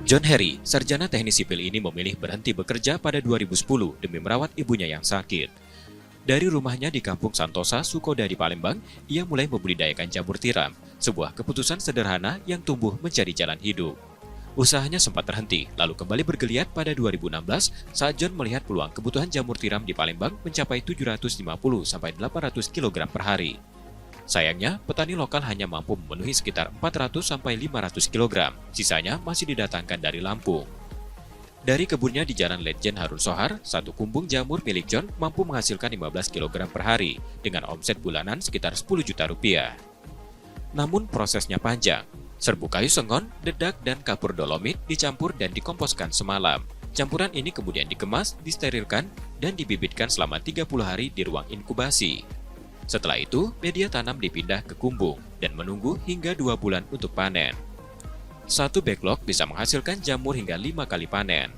John Harry, sarjana teknik sipil ini memilih berhenti bekerja pada 2010 demi merawat ibunya yang sakit. Dari rumahnya di Kampung Santosa, Sukoda di Palembang, ia mulai membudidayakan jamur tiram, sebuah keputusan sederhana yang tumbuh menjadi jalan hidup. Usahanya sempat terhenti, lalu kembali bergeliat pada 2016 saat John melihat peluang kebutuhan jamur tiram di Palembang mencapai 750-800 kg per hari. Sayangnya, petani lokal hanya mampu memenuhi sekitar 400-500 kg, sisanya masih didatangkan dari Lampung. Dari kebunnya di Jalan Letjen Harun Sohar, satu kumbung jamur milik John mampu menghasilkan 15 kg per hari, dengan omset bulanan sekitar 10 juta rupiah. Namun prosesnya panjang. Serbuk kayu sengon, dedak, dan kapur dolomit dicampur dan dikomposkan semalam. Campuran ini kemudian dikemas, disterilkan, dan dibibitkan selama 30 hari di ruang inkubasi. Setelah itu, media tanam dipindah ke kumbung dan menunggu hingga 2 bulan untuk panen. Satu backlog bisa menghasilkan jamur hingga 5 kali panen.